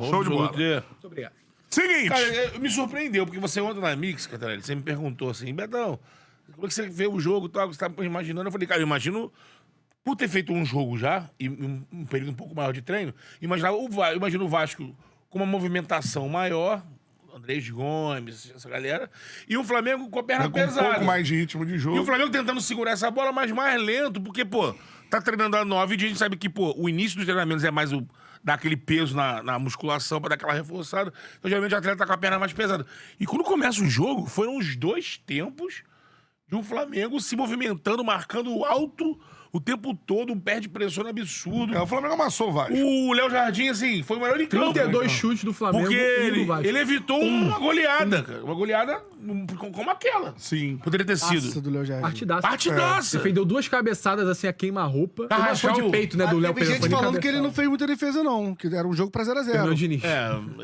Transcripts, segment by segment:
Show de bola. Muito obrigado. Seguinte. Cara, me surpreendeu, porque você ontem na Mix, Cantarelli, você me perguntou assim, Betão, como é que você vê o jogo e tal, que você tá imaginando? Eu falei, cara, eu imagino, por ter feito um jogo já, e um período um pouco maior de treino, eu imagino o Vasco com uma movimentação maior, Andrés Gomes, essa galera, e o Flamengo com a perna Com um pesada. pouco mais de ritmo de jogo. E o Flamengo tentando segurar essa bola, mas mais lento, porque, pô, tá treinando a 9 e a gente sabe que, pô, o início dos treinamentos é mais dar aquele peso na musculação pra dar aquela reforçada. Então, geralmente, o atleta tá com a perna mais pesada. E quando começa o jogo, foram os 2 tempos de um Flamengo se movimentando, marcando alto o tempo todo, perde pressão absurdo. O Flamengo amassou o Vasco. O Léo Jardim, assim, foi o melhor em campo. 32 chutes do Flamengo Porque e do Vasco. ele evitou uma goleada, cara. Uma goleada como aquela. Sim. Poderia ter sido. Nossa, do Léo Jardim. Partidaça. Partidaça. Defendeu 2 cabeçadas assim a queima-roupa. Uma Arrascar foi de o- peito, né, do Léo Teve gente Pereira. falando que ele não fez muita defesa, não. Que era um jogo pra 0x0. Fernando Diniz.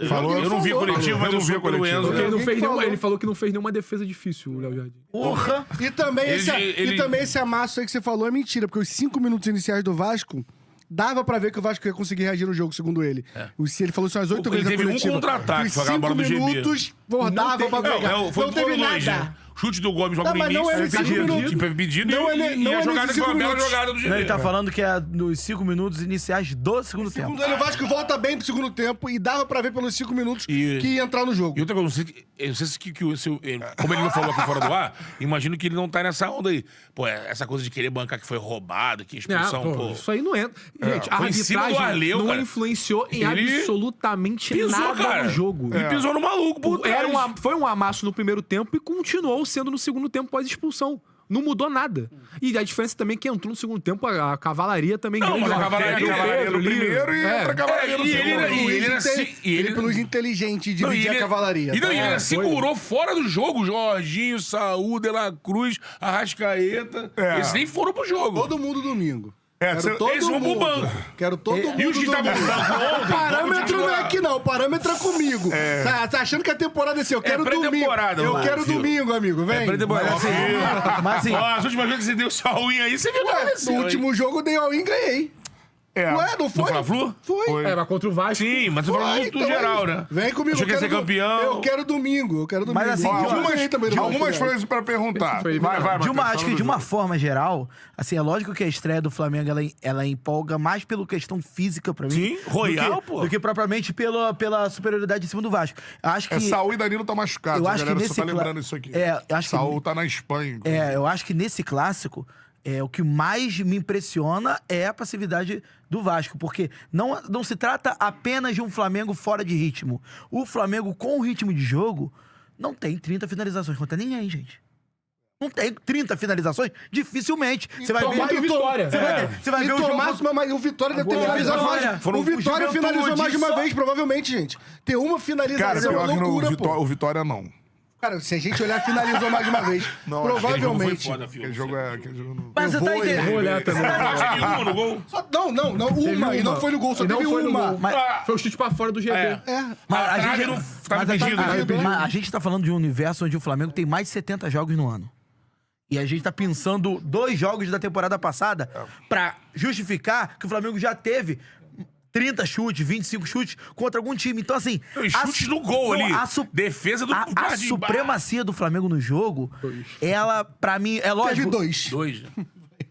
Falou- eu não vi falou- coletivo, mas eu eu não vi vi pelo coletivo. Enzo. Porque ele, não Alguém fez que nenhuma, falou. ele falou que não fez nenhuma defesa difícil, o Léo Jardim. Porra! E também, Ele- e também esse amasso aí que você falou é mentira, porque os 5 minutos iniciais do Vasco, dava pra ver que o Vasco ia conseguir reagir no jogo, segundo ele. Se ele falou isso umas 8 Ele vezes na teve um coletiva. contra-ataque, Os foi a bola 5 do GB. minutos, dava pra pegar. Foi Não teve dois, nada. né? Chute do Gomes logo Não, no mas não início. é nesses pedido, cinco minutos. Foi pedido Não é e a nesses jogada foi cinco uma bela minutos. jogada do GB. Não, ele tá falando que é nos 5 minutos iniciais do segundo tempo. Segundo ele, o Vasco volta bem pro segundo tempo e dava pra ver pelos 5 minutos E- que ia entrar no jogo. E outra coisa, eu não sei se como ele não falou aqui fora do ar, imagino que ele não tá nessa onda aí. Pô, essa coisa de querer bancar que foi roubado, que expulsão, Não, pô. isso aí não entra. Gente, a Foi em cima do arbitragem Arleu, não cara. influenciou em Ele absolutamente pisou, nada cara. no jogo. Ele pisou no maluco por trás. Foi um amasso no primeiro tempo e continuou sendo no segundo tempo pós-expulsão. Não mudou nada. E a diferença também é que entrou no segundo tempo a cavalaria também. Não, grande mas a lá. cavalaria- Tem o Cavalaria Pedro, no primeiro e É. entra a cavalaria no E segundo. ele era assim- Ele, pelos inteligentes, Não, dividir a cavalaria. E não, tá? e ele ainda foi. segurou fora do jogo. Jorginho, Saúl, De La Cruz, Arrascaeta. Eles nem foram pro jogo. Todo mundo domingo. Quero você- todo eles vão pro mundo. banco. Quero todo mundo E os que estavam no domingo. banco ontem? O parâmetro não é titular. aqui, não. O parâmetro é comigo. Tá achando que a temporada é assim? Eu quero domingo. pré-temporada, Eu mano, quero filho. domingo, amigo. Vem. Pré-temporada. Mas assim, Ó, as últimas vezes que você deu sua unha aí, você viu o que Ué, aconteceu. no último jogo eu dei all-in e ganhei. Ué, não foi? No Fla-Flu? Foi. É, mas contra o Vasco. Sim, mas você falou Foi, no então geral, é né? isso. Vem comigo. Achou que ia ser campeão. Eu quero domingo. Eu quero domingo. Mas assim, Eu Algumas, ganhei também no algumas Vasco. coisas pra perguntar. Foi Vai, vai, de uma, Matheus, acho fala que de do uma jogo. forma geral, assim, é lógico que a estreia do Flamengo ela empolga mais pela questão física pra mim. Sim, royal, do que, pô. do que propriamente pela superioridade em cima do Vasco. Eu acho que É, Saúl e Danilo tá machucado. Eu a acho que galera nesse só tá cla- lembrando isso aqui. É, eu acho que- Saúl tá na Espanha. eu acho que nesse clássico, o que mais me impressiona é a passividade do Vasco, porque não se trata apenas de um Flamengo fora de ritmo. O Flamengo, com o ritmo de jogo, não tem 30 finalizações contra ninguém, gente. Não tem 30 finalizações, dificilmente. Você vai ver... Tomate e Vitória. Você vai E ver o Tomás, jogo... mas o Vitória deve ter Agora, finalizado Vitória. mais. Foram O Vitória o finalizou Juventude mais de uma só. vez, provavelmente, gente. Ter uma Cara, finalização é pior que no loucura, pô. o Vitória não. Cara, se a gente olhar, finalizou mais de uma vez. Não, Provavelmente. Aquele jogo é... Aquele jogo não... Mas você tá entendendo? Vou olhar também. Teve uma no gol. Não, uma. E não foi no gol, só E não teve foi no uma. gol. Mas- Foi o chute pra fora do GB. Mas a trave gente, não- mas tava a gente- impedido, mas a gente tá falando de um universo onde o Flamengo tem mais de 70 jogos no ano. E a gente tá pensando 2 jogos da temporada passada pra justificar que o Flamengo já teve 30 chutes, 25 chutes contra algum time. Então, assim... E chutes no gol ali. Defesa do A Jardim. supremacia do Flamengo no jogo, ela, pra mim, é lógico... Teve dois. Dois.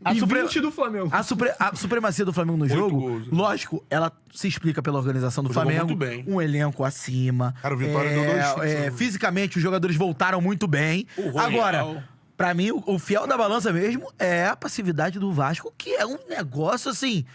A, E supre- 20 do Flamengo. a supremacia do Flamengo no jogo, gols. lógico, ela se explica pela organização do Jogou Flamengo. muito bem. Um elenco acima. Cara, o Vitória deu 2 chutes, né? Fisicamente, os jogadores voltaram muito bem. O Royal. Agora, pra mim, o fiel da balança mesmo é a passividade do Vasco, que é um negócio assim...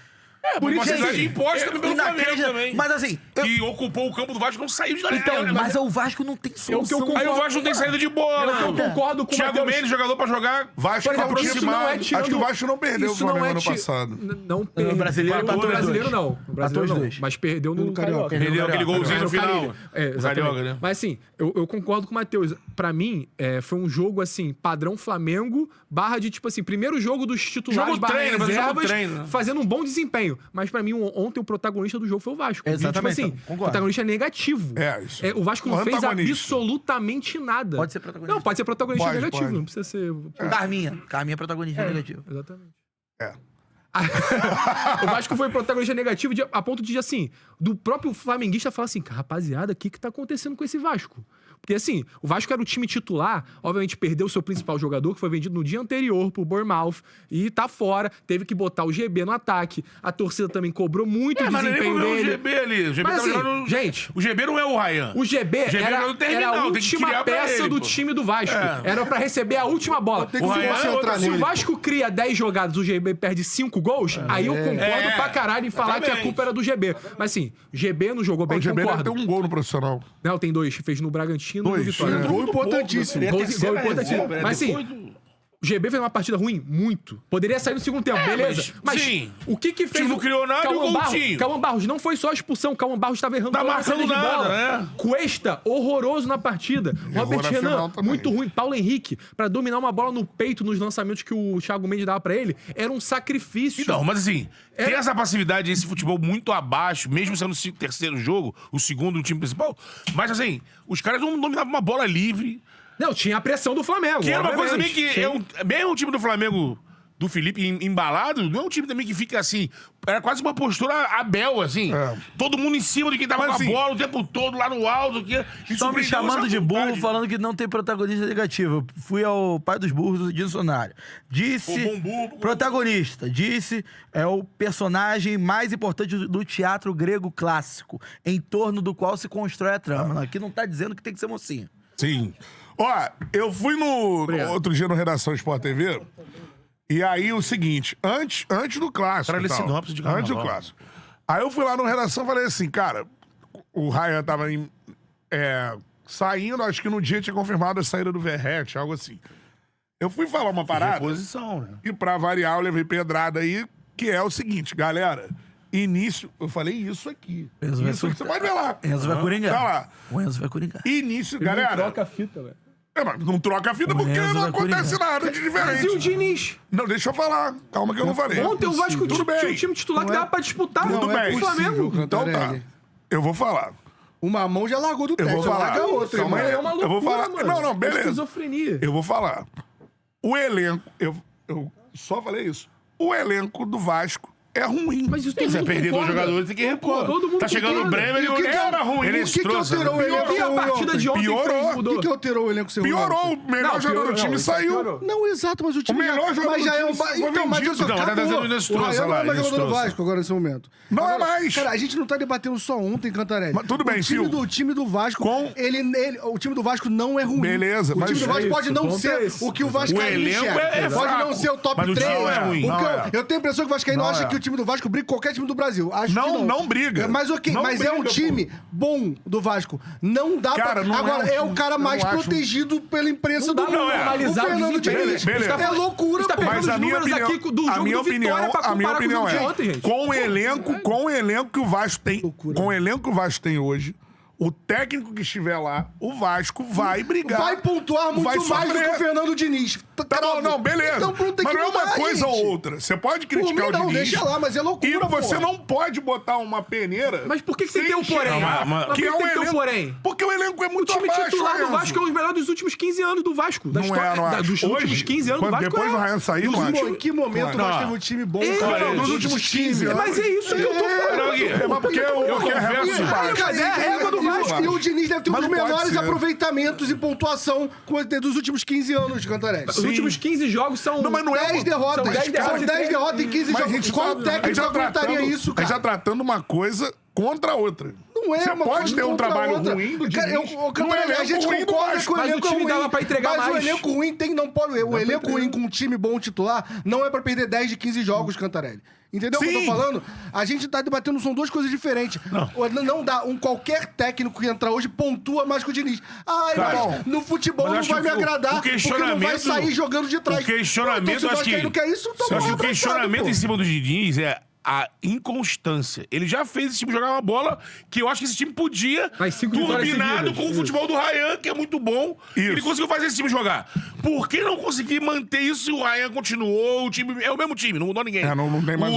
Por isso Gente, que imposta também pelo Flamengo inacreditável. também. Mas assim... Que ocupou o campo do Vasco, não saiu de lá. Então, né? mas o Vasco não tem solução. Aí o Vasco não tem saída de bola. Eu concordo com o Thiago Matheus. Mendes, jogador pra jogar. Vasco Por tá exemplo, isso não é aproximado. tirando... Acho que o Vasco não perdeu o isso não Flamengo é ano ti- passado. Não perdeu. No brasileiro, no empatou os brasileiro dois. não. No brasileiro Empatou os não. dois. Mas perdeu no Carioca. Perdeu aquele golzinho no No final. Carioca. Exatamente. Carioca, né? Mas assim, eu concordo com o Matheus. Pra mim, foi um jogo assim, padrão Flamengo, barra de tipo assim, primeiro jogo dos titulares, Jogo barra treino, mas jogo reservas, treino, né? fazendo um bom desempenho. Mas pra mim, ontem o protagonista do jogo foi o Vasco. Exatamente, Tipo assim, concordo. protagonista negativo. É, isso. O Vasco O não fez antagonista. absolutamente nada. Pode ser protagonista. Não, pode ser protagonista Pode, negativo, pode. não precisa ser... Carminha é protagonista negativo. Exatamente. É. O Vasco foi protagonista negativo a ponto de, assim, do próprio flamenguista falar assim, rapaziada, o que tá acontecendo com esse Vasco? Porque, assim, o Vasco era o time titular, obviamente perdeu o seu principal jogador, que foi vendido no dia anterior pro Bournemouth, e tá fora, teve que botar o GB no ataque, a torcida também cobrou muito o Mas nem desempenho problema o dele. GB ali. O GB Mas, tá assim, jogando... gente... O GB não é o Ryan. O GB era no terminal, a tem que última criar pra peça ele, do pô. time do Vasco. Era pra receber a última bola. Tem que O se Ryan- concentrar Se o nele. Vasco cria 10 jogadas, o GB perde 5 gols, aí eu concordo pra caralho em falar que a exatamente. culpa era do GB. Mas assim, o GB não jogou bem, O GB deve concordo. ter um gol no profissional. Não, tem 2, fez no Bragantino e no Dois, Vitória. é. Gol importantíssimo. Gol importantíssimo. reserva, Mas assim, depois do- o GB fez uma partida ruim? Muito. Poderia sair no segundo tempo, beleza. Mas sim. o que fez time não criou nada e o Cauã Barros? golzinho. Cauã Barros não foi só a expulsão. Cauã Barros estava errando Tá toda a marcando saída de nada, bola. né? Cuesta, horroroso na partida. Robert na final Renan, também. muito ruim. Paulo Henrique, pra dominar uma bola no peito nos lançamentos que o Thiago Mendes dava pra ele, era um sacrifício. Não, mas assim, tem Era- essa passividade, esse futebol muito abaixo, mesmo sendo o terceiro jogo, o segundo do time principal. Mas assim, os caras não dominavam uma bola livre. Não, tinha a pressão do Flamengo. Que era uma coisa também obviamente. que. Mesmo o time do Flamengo, do Felipe, embalado, não é um time também que fica assim. Era quase uma postura Abel, assim. É. Todo mundo em cima de quem tava Mas, com a assim, bola o tempo todo, lá no alto. Que, Estão me chamando de burro, falando que não tem protagonista negativo. Eu fui ao pai dos burros do dicionário. Disse. Pô, bom burro. Protagonista. Disse é o personagem mais importante do teatro grego clássico, em torno do qual se constrói a trama. Não, aqui não tá dizendo que tem que ser mocinho. Sim. Ó, eu fui no outro dia no Redação Sport TV. E aí o seguinte, antes do clássico. Pra ler e tal, sinopse de carnaval. Antes do clássico. Aí eu fui lá no Redação e falei assim, cara, o Ryan tava saindo, acho que no dia tinha confirmado a saída do Verrete, algo assim. Eu fui falar uma parada. Posição, né? E pra variar, eu levei pedrada aí, que é o seguinte, galera. Início. Eu falei isso aqui. Enzo vai Isso aqui, você pode ver lá. Enzo vai coringar. Tá lá. O Enzo vai coringar. Início, Não galera. troca a fita, velho. Mas não troca a fita porque Enzo não vai acontece coringar. nada de Mas e o diferente. Diniz? Não, deixa eu falar. Calma que eu não falei. Ontem o Vasco Tudo tinha bem. um time titular que Não é- dava pra disputar Tudo Não é bem. o Flamengo. possível, Então tá. Cantarelli. Eu vou falar. Uma mão já largou do Eu teste, vou falar. larga a outra, Calma irmão. aí. É uma loucura, Eu vou falar. mano. Não, beleza. É esquizofrenia. Eu vou falar. O elenco. Eu só falei isso. O elenco do Vasco é ruim. Mas isso todo Se mundo perder dois concorda. jogadores, tem que repor. Todo mundo Tá chegando o concorda. Bremer E o que que era ruim. o que que trouxe, alterou né? o elenco? E a partida de ontem Piorou. fez, O mudou. que alterou o elenco ser ruim Piorou. ontem? O melhor Não, jogador do piorou, time isso saiu. piorou. Não, exato, mas o time... O melhor jogador mas do já time é um... foi Então, mas vendido. isso Não, tá acabou. dizendo o Inestrosa O Ryan não lá, é mais jogador do Inestrosa. Vasco agora nesse momento. Não é Agora, mais. Cara, a gente não tá debatendo só ontem, Cantarelli. Mas tudo bem, Fio. O time do Vasco, Com- o time do Vasco não é ruim. Beleza, O mas time do Vasco é pode isso, não o ponto é ser esse. o que o Vascaíno elenco enxerga. é Pode fraco, não ser o top mas o 3. time é ruim. Não é. Eu tenho a impressão que o Vascaíno Não acha é. que o time do Vasco briga com qualquer time do Brasil. Acho Não, que não. não briga. Mas ok, Não mas é um briga, time bom do Vasco. Não dá Cara, pra... não é Agora, um é o time- cara não mais acho- protegido pela imprensa Não do dá mundo. pra normalizar O o Fernando desempenho. Diniz. Beleza. É loucura, Tá pô. pegando Mas os a minha números opinião, aqui do jogo a minha do opinião, Vitória pra a minha comparar com o opinião jogo de é, ontem, gente. com o elenco que o Vasco tem, Loucura. com o elenco que o Vasco tem hoje, o técnico que estiver lá, o Vasco vai brigar. Vai pontuar muito vai mais do sofrer. que o Fernando Diniz. Tá bom, não, beleza. Então pronto, tem mas que não é uma mudar, coisa gente. ou outra. Você pode Por criticar mim, o não, Diniz. deixa lá, mas é loucura, E você porra. não pode botar uma peneira. Mas por que tem que ter o sem porém? chegar. Mas por que Que é tem um que ter o elenco. porém? Porque o elenco é O muito time abaixo, titular do Enzo. Vasco é o melhor dos últimos 15 anos do Vasco. Da Não história, é, não acho. dos Hoje, últimos 15 anos do quando Vasco. depois é. do Ryan sair, não acho. Em que momento Não. nós temos um time bom? É, cara? nos últimos 15 anos. Mas é isso que eu tô falando. Não, Gui, É, mas porque eu o que é confesso, recorde baixo. Mas é a régua do Vasco. E o Diniz deve ter um Mas dos não pode menores ser. aproveitamentos e pontuação dos últimos 15 anos de Cantarelli. Os últimos 15 jogos são... Não, mas não é 10 derrotas. São 10 derrotas. São 10 derrotas em 15 Mas a jogos. gente Qual tá- técnico a gente tá aguentaria tratando- isso, A gente cara? tá tratando uma coisa contra a outra. Não é Você uma pode coisa ter um contra a trabalho outra. ruim do Cara, Diniz, eu, Cantarelli, a elenco gente ruim do concorda Vasco. que o Mas o elenco é time ruim. dava pra entregar mas o mais. elenco ruim tem, não pode. O elenco ruim com um time bom titular não é pra perder 10 de 15 jogos, Cantarelli. Entendeu o que eu tô Sim. falando? A gente tá debatendo, são duas coisas diferentes. Não dá. Qualquer técnico que entrar hoje pontua mais que o Diniz. Ai, Cara, mas no futebol mas não acho vai me que o agradar, porque não vai questionamento- sair jogando de trás. O questionamento, Pô, acho que... não quer isso, então Eu acho que o questionamento em cima do Diniz é a inconstância. Ele já fez esse time jogar uma bola que eu acho que esse time podia, Mas 5 vitórias turbinado seguidas. com o futebol do Ryan, que é muito bom. Ele conseguiu fazer esse time jogar. Por que não conseguir manter isso se o Ryan continuou? O time é o mesmo time, não mudou ninguém. Não tem mais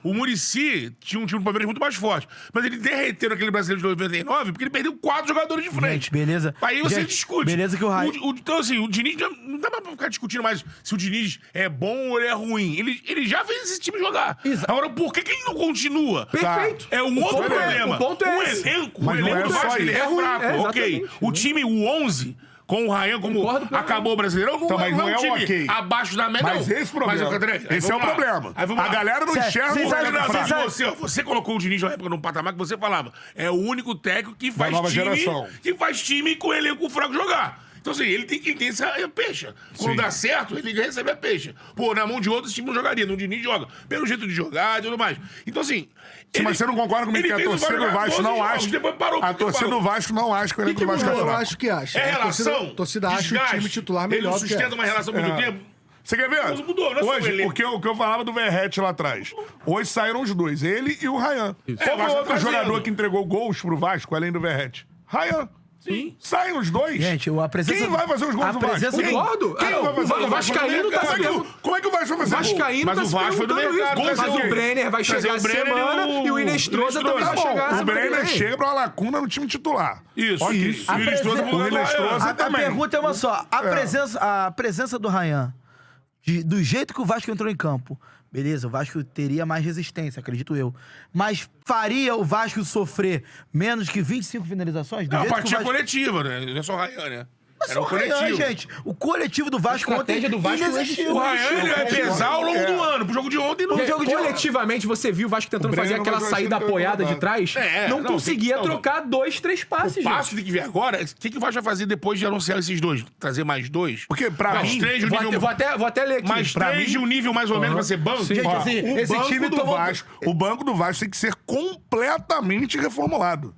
o Muricy tinha um time do Palmeiras muito mais forte. Mas ele derreteu aquele brasileiro de 99 porque ele perdeu 4 jogadores de frente. Gente, beleza. Aí você Gente, discute. beleza que o Ryan... Então, assim, o Diniz não dá pra ficar discutindo mais se o Diniz é bom ou ele é ruim. Ele já fez esse time jogar. Agora, por que ele não continua? Perfeito. É um outro problema. O ponto é esse. Elenco. Mas O não elenco é do só Vasco, ele isso. é ruim, fraco, ok. exatamente. O time, o 11... Com o Ryan, como Concordo plenamente. acabou o Brasileirão, não, Então, mas não é um time ok. abaixo da média, Mas não. esse problema. Mas, André, aí Esse é o vamos lá. problema. Aí vamos A lá. galera não enxerga Vocês o acham- elenco vocês fraco. acham- Você colocou o Diniz na época num patamar que você falava. É o único técnico que faz nova time. geração. Que faz time com elenco fraco jogar. Então, assim, ele tem essa peixa. Quando Sim. dá certo, ele recebe a peixa. Pô, na mão de outros, esse time não jogaria. No Diniz joga. Pelo jeito de jogar e tudo mais. Então, assim. Sim, mas você não concorda comigo que a torcida do Vasco não acha. A torcida do Vasco não acha que o elenco do Vasco é Eu fraco. acho que acha. É A relação. A torcida acha o desgaste. time titular Ele melhor não do que sustenta uma relação muito tempo. Você quer ver? Mas mudou, não é só o Hoje, elenco. o que eu falava do Verratti lá atrás. Hoje saíram os dois, ele e o Ryan. É, Qual o foi Vasco o outro tá jogador fazendo. que entregou gols pro Vasco, além do Verratti? Ryan. Sim. Saem os dois. Gente, a presença... Quem vai fazer os gols a do Vasco? presença Quem? do- Concordo. Quem vai fazer O os Vascaíno tá se perguntando. Como é que o Vasco vai fazer gol? Vascaíno Mas tá o se Vasco foi do perguntando mercado, isso. fazer Mas o o Brenner vai Trazer chegar o essa Brenner semana e e o Inestrosa também Tá vai bom, chegar o semana que Brenner vem. chega pra uma lacuna no time titular. Isso. Ok. Isso. E o Inestrosa presen- o Inestrosa A também. pergunta é uma só. A presença do Ryan, do jeito que o Vasco entrou em campo, beleza, o Vasco teria mais resistência, acredito eu. Mas faria o Vasco sofrer menos que 25 finalizações? Do É uma jeito que o partida Vasco... coletiva, né? Não é só o Ryan, né? Mas Era o um Ryan, coletivo. gente. O coletivo do Vasco A estratégia ontem do Vasco inexistiu. O Ryan, ele vai pesar ao longo do ano. Pro jogo de ontem, não. jogo de- Coletivamente, você viu o Vasco tentando O fazer Brenner aquela vai saída ser apoiada de incomodado. trás. Não não, conseguia tem que- não, trocar 2, 3 passes, O passo gente. que tem que vir agora, o que o Vasco vai fazer depois de anunciar esses dois? Trazer mais dois? Porque pra Mais mim... três de um nível... Vou até ler aqui. Mais pra três mim- de um nível mais ou menos pra ser banco? Sim. Ó, Esse time tomou- o banco do Vasco tem que ser completamente reformulado.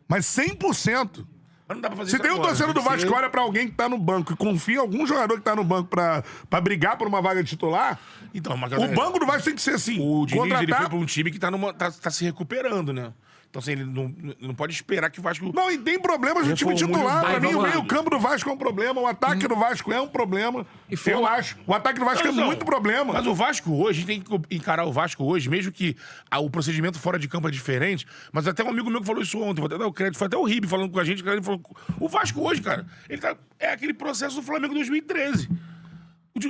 Mas 100%. Mas não dá pra fazer Se isso tem um agora, torcedor do tem que Vasco ser- que olha pra alguém que tá no banco e confia em algum jogador que tá no banco pra brigar por uma vaga de titular, Então, mas, o banco do Vasco tem que ser assim. O Diniz, ele contratar... foi pra um time que tá se recuperando, né? Então, assim, ele não pode esperar que o Vasco... Não, e tem problemas no time Reformule titular. o Pra banco. mim, o Vamos lá. meio-campo do Vasco é um problema, o ataque do Vasco é um problema. E foi Eu uma- acho. O ataque do Vasco é Não, muito problema. Mas o Vasco hoje, a gente tem que encarar o Vasco hoje, mesmo que o procedimento fora de campo é diferente, mas até um amigo meu que falou isso ontem, vou até dar o crédito, foi até o Ribe falando com a gente, ele falou, o Vasco hoje, cara, é aquele processo do Flamengo 2013.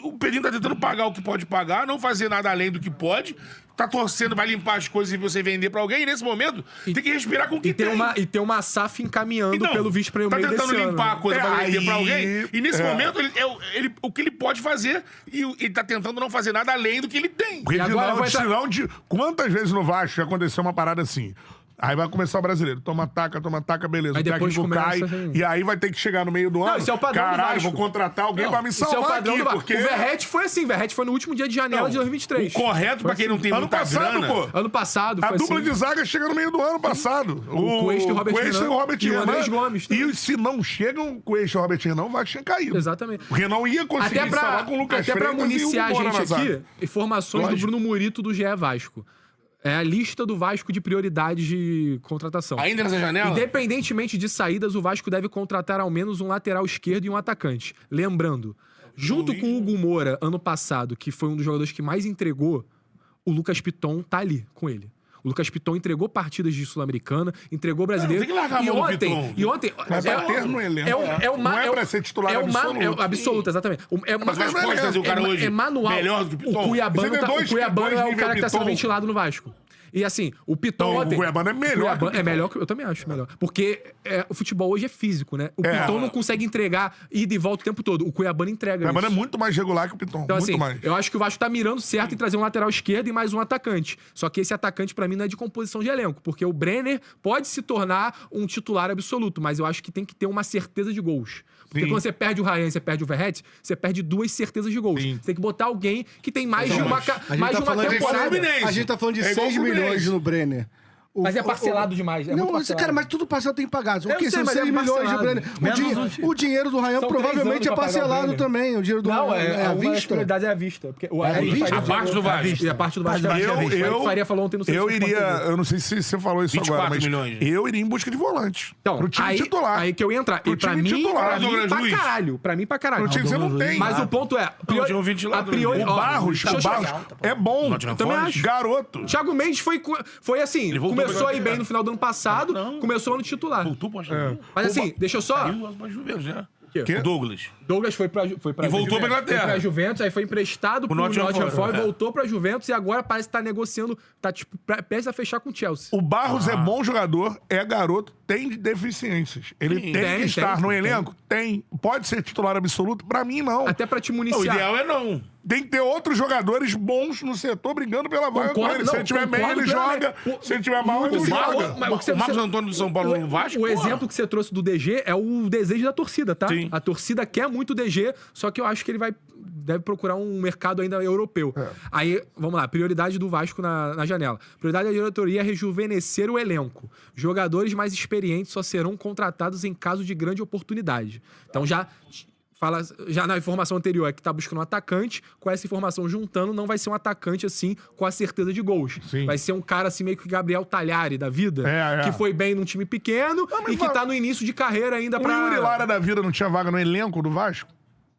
O Pedrinho tá tentando pagar o que pode pagar, não fazer nada além do que pode, tá torcendo, vai limpar as coisas e você vender pra alguém, e nesse momento tem que respirar com o que E tem uma SAF encaminhando Então, pelo vice para o tá meio tentando desse limpar a ano. coisa pra vender pra alguém. E nesse é. momento, o que ele pode fazer, e ele tá tentando não fazer nada além do que ele tem. Porque E agora vai entrar- senão quantas vezes no Vasco já aconteceu uma parada assim? Aí vai começar o brasileiro. Toma taca, beleza. Aí O depois técnico cai. começa assim. E aí vai ter que chegar no meio do ano. Isso é o padrão do Caralho, Vasco. vou contratar alguém pra me Isso é o salvar padrão aqui. do Vasco. Porque... O Verratti foi assim. O Verratti foi no último dia de janela de 2023. O correto pra quem não tem Ano muita passado, grana... pô. Ano passado A foi dupla assim. de zaga chega no meio do ano passado. O Cuesta e o Robert Cuesta Renan. e o Robert E o Renan. Andrés Gomes também. E se não chegam o Cuesta e o Robert Renan, o Vasco tinha caído. Exatamente. Porque não ia conseguir Até pra, instalar com o Lucas até pra Freitas e o municiar a Moura gente na zaga. aqui, informações Lógico. do Bruno Murito do GE Vasco. É a lista do Vasco de prioridades de contratação. Ainda nessa janela? Independentemente de saídas, o Vasco deve contratar ao menos um lateral esquerdo e um atacante. Lembrando, junto com o Hugo Moura, ano passado, que foi um dos jogadores que mais entregou, o Lucas Piton tá ali com ele. O Lucas Piton entregou partidas de Sul-Americana, entregou brasileiro. Não, tem que largar a mão do Piton. E ontem... Mas vai ter no elenco. Não é pra ser titular absoluto. absoluto, exatamente. Mas Vasco pode trazer o cara hoje é manual. melhor do que o Piton? O Cuiabano, Você vê dois é o nível cara que tá sendo Piton. ventilado no Vasco. E assim, o Piton Não, o ontem... Cuiabano é melhor que o É Piton. melhor que... Eu também acho melhor. Porque o futebol hoje é físico, né? O Piton não consegue entregar ida e volta o tempo todo. O Cuiabano entrega O Cuiabano é isso. muito mais regular que o Piton. Então, muito assim, mais. eu acho que o Vasco tá mirando certo em trazer um lateral esquerdo e mais um atacante. Só que esse atacante, pra mim, não é de composição de elenco. Porque o Brenner pode se tornar um titular absoluto, mas eu acho que tem que ter uma certeza de gols. Porque Sim. quando você perde o Ryan e você perde o Verratti, você perde 2 certezas de gols. Sim. Você tem que botar alguém que tem mais de uma A gente temporada. A gente tá falando de É igual 6 o Fluminense. milhões no Brenner. Mas é parcelado demais. É muito Não, parcelado. cara, mas tudo parcelado tem que pagar. O Eu que? sei, São mas 100 é milhões de parcelado. Brenner. O dinheiro do Ryan São 3 provavelmente anos é pra pagar o parcelado Brenner. também. O dinheiro do Não, Ryan é à uma das vista. prioridades é à vista. Porque à vista? A parte do Vasco. E a parte do Vasco. Parte do Vasco é à vista. O Faria falou ontem no Eu Sport iria, TV. eu não sei se você falou isso 24 agora, mas milhões. eu iria em busca de volante. Então, pro time titular. Aí que eu ia entrar. Pro E pra time mim, titular. pra mim, Douglas pra Luiz. caralho. Pra mim, pra caralho. Pro time você não tem. Mas o ponto é... Não, tinha um ventilador. priori... O ó, Barros, deixa eu chegar. é bom. Nottingham também Forest. acho. Garoto. Thiago Mendes foi assim, Ele voltou começou pra aí bem no final do ano passado, começou ano titular. Voltou pra Mas assim, deixa eu só... Saiu pra Juventus, né? Quê? O Douglas. Douglas foi pra E voltou pra Juventus. Inglaterra. Foi pra Juventus, aí foi emprestado pro Nottingham Nottingham Forest, Forest, é. voltou pra Juventus e agora parece que tá negociando, tá tipo, prestes a fechar com o Chelsea. O Barros é bom jogador, é garoto, tem deficiências. Ele tem Tem, que estar tem, no tem. elenco? Tem. Pode ser titular absoluto? Pra mim, não. Até pra te O municiar. ideal é não. Tem que ter outros jogadores bons no setor brigando pela vaga com ele. Se ele tiver bem, ele joga. Se ele tiver mal, ele O joga. Mas o que você- O Marcos Antônio do São Paulo no Vasco? O porra. exemplo que você trouxe do DG é o desejo da torcida, tá? Sim. A torcida quer muito o DG, só que eu acho que ele deve procurar um mercado ainda europeu. Aí, vamos lá, prioridade do Vasco na janela. Prioridade da diretoria é rejuvenescer o elenco. Jogadores mais experientes só serão contratados em caso de grande oportunidade. Então já na informação anterior é que tá buscando um atacante, com essa informação juntando, não vai ser um atacante assim com a certeza de gols. Sim. Vai ser um cara assim meio que Gabriel Talhari da vida, É. que foi bem num time pequeno mas e que tá no início de carreira ainda O pra... Yuri Lara da vida não tinha vaga no elenco do Vasco?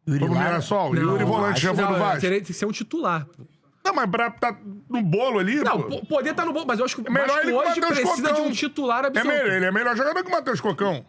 Foi pro Mirassol? O Yuri Volante já foi do Vasco? Teria que ser um titular. pô. Não, mas pra tá no bolo ali, Não, pô. poder tá no bom, mas eu acho que o Melhor Vasco ele que o hoje Matheus precisa Cocão. de um titular É absoluto. melhor, ele é melhor jogador que o Matheus Cocão.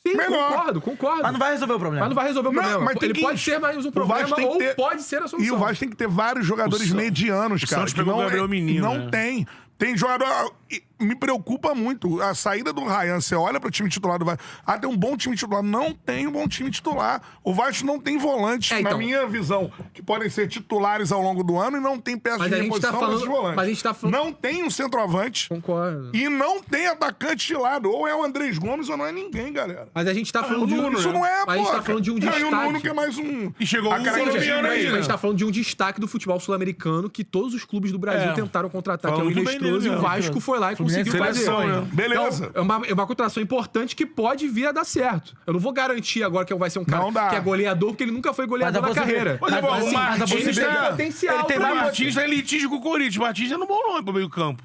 Sim, melhor. concordo. Mas não vai resolver o problema. Mas não vai resolver o Não, problema. mas tem Ele que- pode ser mais um O problema Vasco tem que ou ter- pode ser a solução. E o Vasco tem que ter vários jogadores medianos, cara. Santos que pegou o Gabriel Menino, Não né? tem. Tem jogador... Me preocupa muito a saída do Ryan. Você olha pro time titular do Vasco. Ah, tem um bom time titular. Não tem um bom time titular. O Vasco não tem volantes, É, então. na minha visão, que podem ser titulares ao longo do ano e não tem peças Mas de a gente tá reposição falando- nesses volantes. mas a gente tá falando- Não tem um centroavante Concordo. e não tem atacante de lado. Ou é o Andrés Gomes ou não é ninguém, galera. Mas a gente tá O falando de Nuno, um... isso não é, Mas a gente pô, tá falando de um cara. E o Nuno destaque. que é mais um... E chegou a um característica colombiano dele. aí, A né? gente tá falando de um destaque do futebol sul-americano que todos os clubes do Brasil É. tentaram contratar, que é o Falando tudo bem Inestroso, e dele, o né? Vasco foi lá e conseguiu fazer. seleção, né? Beleza. Então, é uma contratação importante que pode vir a dar certo. Eu não vou garantir agora que vai ser um cara Não dá. que é goleador, porque ele nunca foi goleador na Mas a carreira. Mas, Mas, o assim, Martins ele tem tá- potencial ele tem pra O mais- Martins tá em litígio com o Corinthians. O Martins é no bom nome pro meio campo.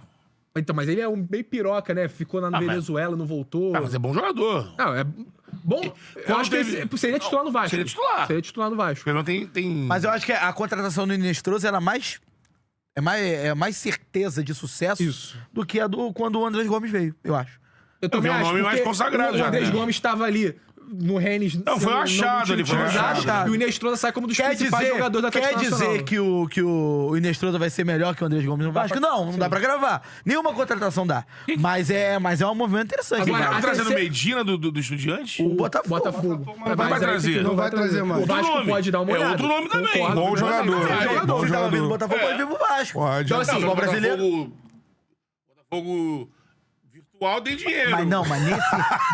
Então, mas ele é um meio piroca, né? Ficou na mas- Venezuela, não voltou. Ah, mas é bom jogador. Não, é bom. Eu acho que ele seria titular no Vasco. Seria titular. Seria titular no Vasco. Porque não tem... Mas eu acho que a contratação do Inestroso era mais... É mais certeza de sucesso Isso. do que a do quando o Andrés Gomes veio, eu acho. Eu também vi um acho, nome mais porque consagrado o já, Andrés né? Gomes estava ali no Rennes. Não, foi um achado, ele foi um achado. E o Inestrosa sai como um dos Quer principais jogadores da quer Atlético dizer Nacional. que o Inestrosa vai ser melhor que o Andrés Gomes no Vasco? Não dá pra gravar. Nenhuma contratação dá. Mas é um movimento interessante. Agora, cara. Tá trazendo terceira- Medina do Estudiante? O Botafogo. Mas vai aí trazer. tem que- Não vai trazer mais. O Outro Vasco nome. pode dar uma É olhada. outro nome também. Concordo, Bom completamente. jogador. Bom jogador. Você tava vendo o jogador. Botafogo, pode vir pro Vasco. Pode. Então, assim, Não, futebol brasileiro. Botafogo virtual tem dinheiro.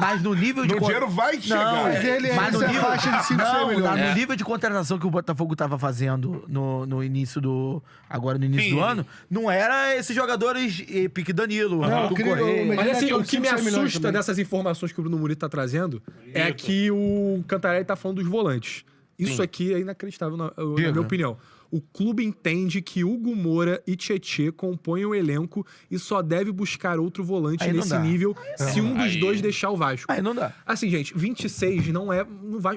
Mas no nível de... No dinheiro vai chegar. Não, Mas ele mas no é nível, faixa de 5, 6 milhões. no nível de contratação que o Botafogo tava fazendo no início do... Agora no início Sim. do ano, não era esses jogadores Pique Danilo, Não, Arthur queria- Correia. o- Mas assim, Ele o que me 5, 6 milhões assusta também. dessas informações que o Bruno Murilo tá trazendo é que o Cantarelli tá falando dos volantes. Isso aqui é inacreditável, na minha opinião. O clube entende que Hugo Moura e Tietê compõem o elenco e só deve buscar outro volante Aí não nesse dá. nível se um dos Aí- dois deixar o Vasco. Aí não dá. Assim, gente, 26 não é.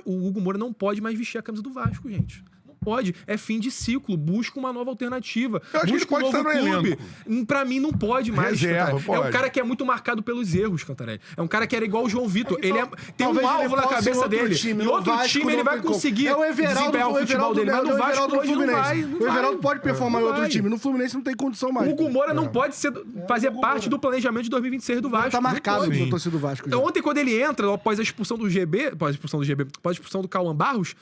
O Hugo Moura não pode mais vestir a camisa do Vasco, gente. Não pode. É fim de ciclo. Busca uma nova alternativa. Eu acho que Busca ele pode novo estar no clube. Pra mim, não pode mais. Reserva, Cantarelli. É pode. um cara que é muito marcado pelos erros, Cantarelli. É um cara que era igual o João Vitor. Ele tem um Talvez ele alvo na possa em cabeça outro dele. time, Em no outro Vasco time ele não vai tem como. conseguir É o Everaldo, desempenhar o futebol dele. Mas no Vasco Everaldo hoje não Fluminense. vai. não O Everaldo vai. pode performar em Não outro vai. time. No Fluminense não tem condição mais. O Hugo Moura não pode fazer parte do planejamento de 2026 do Vasco. Tá Não marcado pode. na torcida do Vasco. já. Então, ontem, quando ele entra, após a expulsão do GB, após a expulsão do Cauã Barros,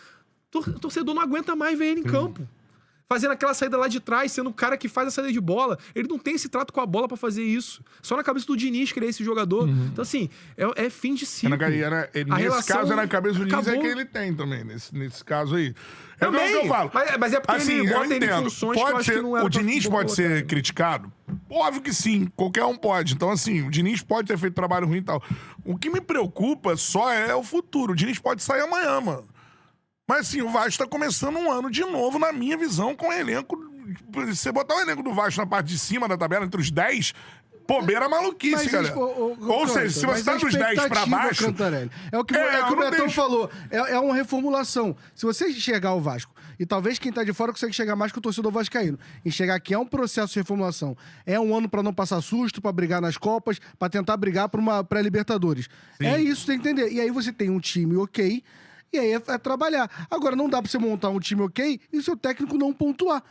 o torcedor não aguenta mais ver ele em campo. Fazendo aquela saída lá de trás, sendo o cara que faz a saída de bola. Ele não tem esse trato com a bola pra fazer isso. Só na cabeça do Diniz, que ele é esse jogador. Então, assim, é fim de ciclo. Nesse relação caso, é na cabeça do Diniz, é acabou. que ele tem também, nesse caso aí. É o Também, que eu falo. mas é porque ele eu bota ele em entendo. funções que eu Pode acho ser, que não era o pra Diniz futebol pode ser colocado. criticado Óbvio que sim, qualquer um pode. Então, assim, o Diniz pode ter feito trabalho ruim e tal. O que me preocupa só é o futuro. O Diniz pode sair amanhã, mano. Mas, assim, o Vasco tá começando um ano de novo, na minha visão, com o elenco. Se você botar o elenco do Vasco na parte de cima da tabela, entre os 10, pô, beira maluquice, Mas, cara. Ou seja, se você tá dos 10 pra baixo. Cantarelli, é o que, É, é o que eu o não Betão deixo. falou. É uma reformulação. Se você enxergar o Vasco, e talvez quem tá de fora consegue chegar mais que o torcedor vascaíno, enxergar que é um processo de reformulação, é um ano pra não passar susto, pra brigar nas Copas, pra tentar brigar pra uma pré-Libertadores. É isso, tem que entender. E aí você tem um time ok, e aí é trabalhar. Agora, não dá pra você montar um time ok e o seu técnico não pontuar.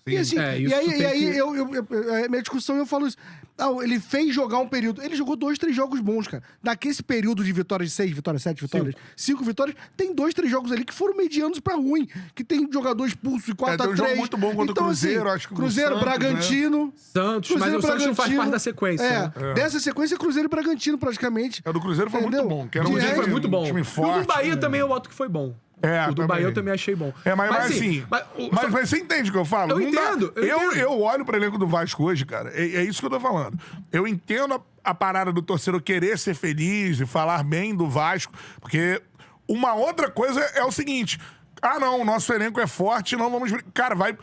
E assim, isso e aí, tem e aí que- minha discussão eu falo isso. Ah, ele fez jogar um período. Ele jogou 2, 3 jogos bons, cara. Daquele período de vitórias de 6 vitórias, 7 vitórias, 5 vitórias, tem 2, 3 jogos ali que foram medianos pra ruim. Que tem jogador expulso e 4 tem um a 3. jogo muito bom contra o Cruzeiro, acho que o Cruzeiro, Santos, Bragantino. Santos, mas o Santos não faz parte da sequência. né? Dessa sequência, Cruzeiro e Bragantino, praticamente. É, do Cruzeiro foi Entendeu? muito bom. Que era um De time, resto, Foi muito bom. um time E forte. o do Bahia também eu boto que foi bom. É, O do também. Bahia eu também achei bom. Mas assim, mas mas você entende o que eu falo? Eu Não dá- entendo, eu entendo. Eu olho pro elenco do Vasco hoje, cara, é isso que eu tô falando. Eu entendo a parada do torcedor querer ser feliz e falar bem do Vasco, porque uma outra coisa é o seguinte: ah, não, o nosso elenco é forte, não vamos. Cara, vai.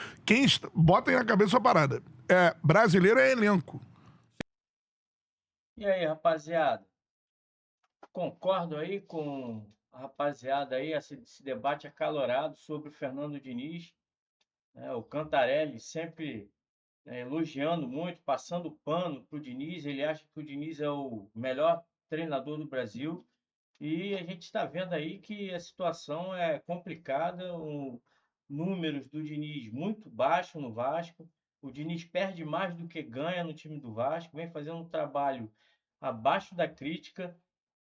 Bota aí na cabeça a parada. Brasileiro é elenco. E aí, rapaziada? Concordo aí com a rapaziada aí, esse debate acalorado sobre o Fernando Diniz, né? O Cantarelli sempre elogiando muito, passando pano para o Diniz. Ele acha que o Diniz é o melhor treinador do Brasil. E a gente está vendo aí que a situação é complicada, números do Diniz muito baixos no Vasco. O Diniz perde mais do que ganha no time do Vasco, vem fazendo um trabalho abaixo da crítica.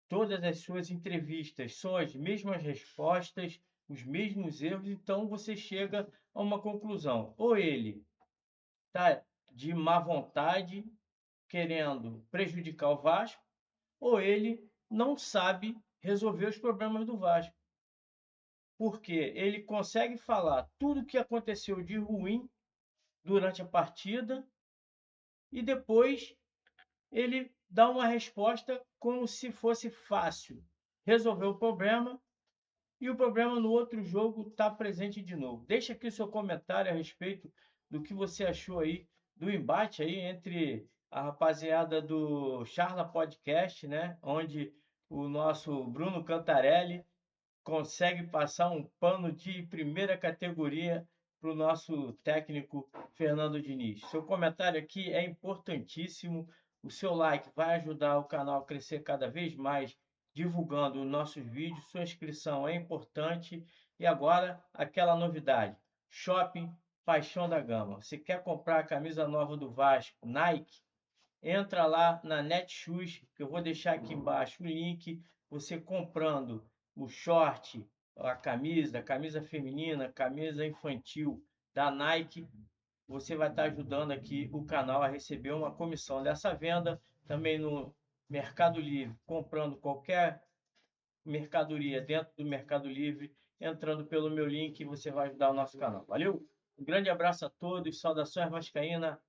Todas as suas entrevistas são as mesmas respostas, os mesmos erros, então você chega a uma conclusão. Ou ele está de má vontade, querendo prejudicar o Vasco, ou ele não sabe resolver os problemas do Vasco. Porque ele consegue falar tudo o que aconteceu de ruim durante a partida e depois ele dá uma resposta como se fosse fácil resolver o problema e o problema no outro jogo está presente de novo. Deixa aqui o seu comentário a respeito do que você achou aí do embate aí entre a rapaziada do Charla Podcast, né? Onde o nosso Bruno Cantarelli consegue passar um pano de primeira categoria para o nosso técnico Fernando Diniz. Seu comentário aqui é importantíssimo. O seu like vai ajudar o canal a crescer cada vez mais, divulgando os nossos vídeos. Sua inscrição é importante. E agora, aquela novidade. Shopping Paixão da Gama. Você quer comprar a camisa nova do Vasco, Nike? Entra lá na Netshoes, que eu vou deixar aqui embaixo o link. Você comprando o short, a camisa feminina, camisa infantil da Nike, você vai estar ajudando aqui o canal a receber uma comissão dessa venda. Também no Mercado Livre, comprando qualquer mercadoria dentro do Mercado Livre, entrando pelo meu link, você vai ajudar o nosso canal. Valeu? Um grande abraço a todos, saudações vascaína.